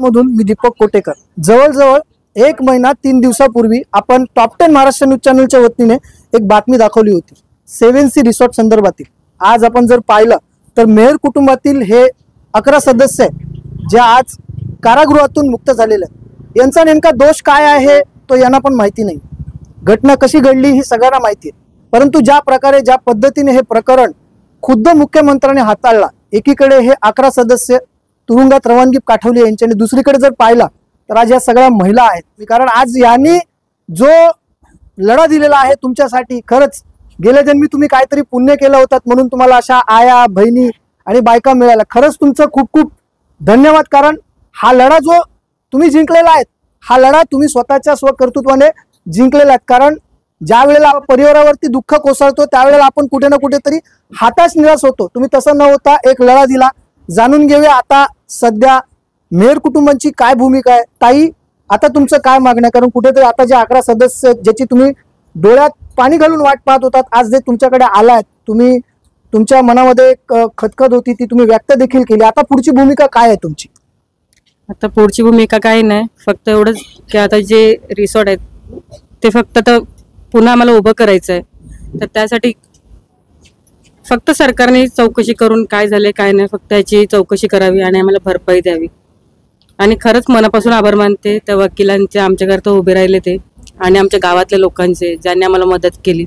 मधून मी दीपक कोटेकर। जवळजवळ 1 महिना 3 दिवसापूर्वी आपण टॉप 10 महाराष्ट्र न्यूज चॅनलच्या वतीने एक बातमी दाखवली होती 7 सी रिसॉर्ट संदर्भातील। आज आपण जर पाहिलं तर मेहर कुटुंबातील हे 11 सदस्य जे आज कारागृहातून मुक्त झालेले आहेत। यांचा नेमका दोष काय आहे तो यांना पण माहिती नाही। घटना कशी घडली ही सगळ्यांना माहिती आहे, परंतु ज्या प्रकारे ज्या पद्धतीने हे प्रकरण खुद्द मुख्यमंत्र्यांनी हाताळला, एकीकडे हे 11 सदस्य तुरुंगात रवानगी पाठवली यांच्याने, दुसरीकडे जर पाहिला तर आज या सगळ्या महिला आहेत। कारण आज यांनी जो लढा दिलेला आहे तुमच्यासाठी, खरंच गेल्या जन्मी तुम्ही काहीतरी पुण्य केलं होतात म्हणून तुम्हाला अशा आया बहिणी आणि बायका मिळाल्या। खरंच तुमचं खूप खूप धन्यवाद। कारण हा लढा जो तुम्ही जिंकलेला आहे, हा लढा तुम्ही स्वतःच्या स्वकर्तृत्वाने जिंकलेला आहे। कारण ज्या वेळेला परिवारावरती दुःख कोसळतो त्यावेळेला आपण कुठे ना कुठेतरी हाताश निराश होतो। तुम्ही तसं न होता एक लढा दिला। जाणून घेऊया आता सध्या मेहर कुटुंबांची काय भूमिका आहे। ताई, आता तुमचं काय मागणं आहे? कारण कुठेतरी आता जे 11 सदस्य ज्याची तुम्ही डोळ्यात पाणी घालून वाट पाहत होतात, आज जे तुमच्याकडे आलात, तुम्ही तुमच्या मनामध्ये एक खदखद होती ती तुम्ही व्यक्त देखील केली। आता पुढची भूमिका काय आहे तुमची? आता पुढची भूमिका काही नाही, फक्त एवढंच की आता जे रिसॉर्ट आहेत ते फक्त आता पुन्हा आम्हाला उभं करायचं आहे। तर त्यासाठी फक्त सरकारने चौकशी करून काय झाले काय नाही फक्त याची चौकशी करावी आणि आम्हाला भरपाई द्यावी। आणि खरंच मनापासून आभार मानते त्या वकिलांचे, आमच्याकरता उभे राहिले ते, आणि आमच्या गावातल्या लोकांचे ज्यांनी आम्हाला मदत केली।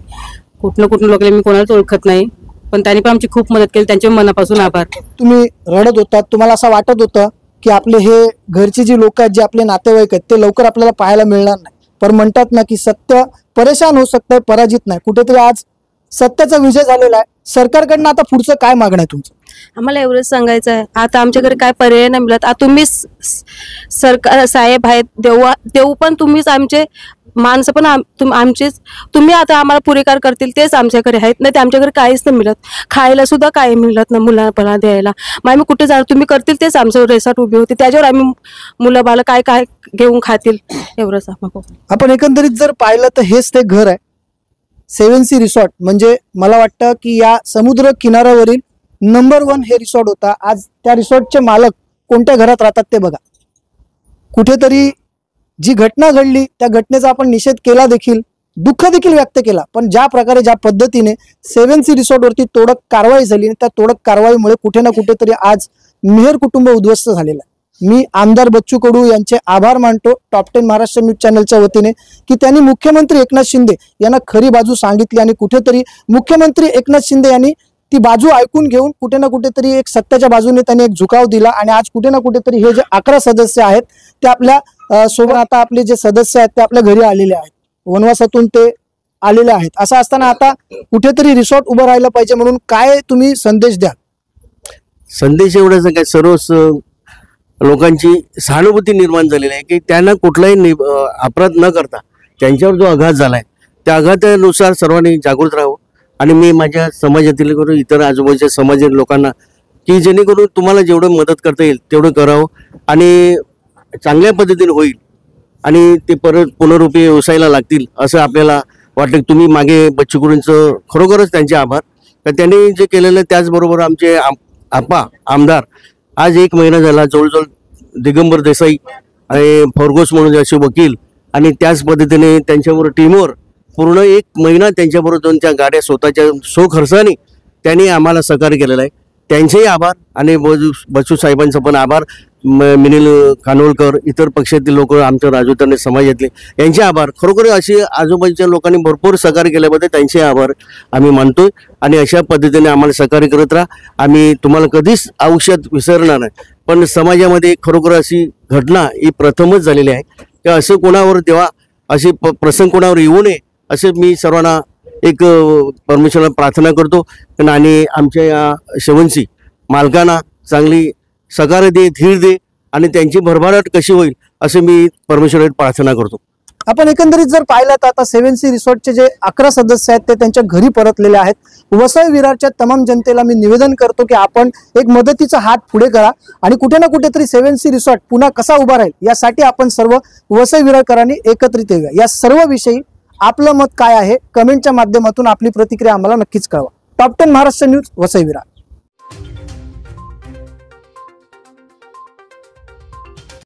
कुठनं लोकांना मी कोणालाच ओळखत नाही, पण त्यांनी पण आमची खूप मदत केली, त्यांच्या मनापासून आभार। तुम्ही रडत होतात, तुम्हाला असं वाटत होतं की आपले हे घरचे जे लोक आहेत, जे आपले नातेवाईक आहेत, ते लवकर आपल्याला पाहायला मिळणार नाही। पण म्हणतात ना की सत्य परेशान होऊ शकतंय, पराजित नाही। कुठेतरी आज सत्याचा विजय झालेला आहे। सरकारकडनं आता पुढचं काय मागणं आहे तुमचं? आम्हाला एवढंच सांगायचं आहे, आता आमच्याकडे काय पर्याय नाही मिळत। आता तुम्ही सरकार साहेब आहेत, देऊ पण तुम्हीच, आमचे माणसं पण आमचेच, तुम्ही आता आम्हाला पुरेकार करतील तेच आमच्याकडे आहेत, नाही ते आमच्याकडे काहीच नाही मिळत। खायला सुद्धा काही मिळत नाही मुलांना द्यायला। मग आम्ही कुठे जाणार? तुम्ही करतील तेच आमचं रेसॉर्ट उभी होती, त्याच्यावर आम्ही मुलं बाळ काय काय घेऊन खातील एवढंच। आपण एकंदरीत जर पाहिलं तर हेच ते घर आहे 7 सी रिसॉर्ट। म्हणजे मला वाटतं की या समुद्र किनाऱ्यावरील नंबर 1 हे रिसॉर्ट होता। आज त्या रिसॉर्टचे मालक कोणत्या घरात राहतात ते बघा। कुठेतरी जी घटना घडली त्या घटनेचा आपण निषेध केला देखील, दुःख देखील व्यक्त केला, पण ज्या प्रकारे ज्या पद्धतीने 7 सी रिसॉर्टवरती तोडक कारवाई झाली, त्या तोडक कारवाईमुळे कुठे ना कुठेतरी आज मेहर कुटुंब उद्ध्वस्त झालेलं आहे। मी आमदार बच्चू कडू यांचे आभार मानतो टॉप 10 महाराष्ट्र न्यूज चॅनलच्या वतीने की त्यांनी मुख्यमंत्री एकनाथ शिंदे यांना खरी बाजू सांगितली आणि कुठेतरी मुख्यमंत्री एकनाथ शिंदे यांनी ती बाजू ऐकून घेऊन कुठे ना कुठेतरी एक सत्याच्या बाजूने त्यांनी एक झुकाव दिला। आणि आज कुठे ना कुठेतरी हे जे 11 सदस्य आहेत ते आपल्या सोबत, आता आपले जे सदस्य आहेत ते आपल्या घरी आलेले आहेत, वनवासातून ते आलेले आहेत। असं असताना आता कुठेतरी रिसॉर्ट उभं राहिलं पाहिजे, म्हणून काय तुम्ही संदेश द्या? संदेश एवढाच काय, सर्वच लोकांची सहानुभूती निर्माण झालेली आहे की त्यांना कुठलाही अपराध न करता त्यांच्यावर जो आघात झालाय त्या आघातानुसार सर्वांनी जागृत राहावं। आणि मी माझ्या समाजातील करून इतर आजूबाजूच्या समाजातील लोकांना की जेणेकरून तुम्हाला जेवढं मदत करता येईल तेवढं करावं आणि चांगल्या पद्धतीने होईल आणि ते परत पुनरुपी व्यवसायाला लागतील असं आपल्याला वाटतं। तुम्ही मागे बच्चू कडूंचं खरोखरच त्यांचे आभार, तर त्यांनी जे केलेलं, त्याचबरोबर आमचे आपा आमदार आज 1 महिना झाला जवळजवळ दिगंबर देसाई आणि फर्गोस म्हणून असे वकील, आणि त्याच पद्धतीने त्यांच्याबरोबर टीमवर पूर्ण 1 महिना त्यांच्याबरोबर 2 गाड्या स्वतःच्या खर्चाने त्यांनी आम्हाला सहकार्य केलेलं आहे। त्यांचेही आभार आणि बच्चू साहेबांचा पण आभार, मिनिल कानोलकर, इतर पक्षातील लोक, आमच्या राजूताने समाजातले यांचे आभार। खरोखर अशी आजूबाजूच्या लोकांनी भरपूर सहकार्य केल्याबद्दल त्यांचे आभार आम्ही मानतोय। आणि अशा पद्धतीने आम्हाला सहकार्य करत राहा, आम्ही तुम्हाला कधीच आयुष्यात विसरणार नाही। पण समाजामध्ये खरोखर अशी घटना ही प्रथमच झालेली आहे की असं कोणावर तेव्हा असे प्रसंग कोणावर येऊ नये असे मी सर्वांना एक परमेश्वराला प्रार्थना करतो आणि आमच्या या शेवंशी मालकांना चांगली सकार दे, धीर दे आणि त्यांची भरभराट कशी होईल असे मी परमेश्वराला प्रार्थना करतो. आपण एकंदरीत जर पाहिलं तर आता 7C रिसॉर्टचे जे 11 सदस्य आहेत ते त्यांच्या घरी परतलेले आहेत. वसई विरारच्या तमाम जनतेला मी निवेदन करतो की आपण एक मदतीचा हात पुढे करा आणि कुठे ना कुठेतरी 7C रिसॉर्ट पुन्हा कसा उभा राहील यासाठी आपण सर्व वसई विरारकरांनी एकत्रित येऊया. या सर्व विषयी आपलं मत काय आहे कमेंटच्या माध्यमातून आपली प्रतिक्रिया आम्हाला नक्कीच कळवा. Top 10 Maharashtra news, Vasai Virar.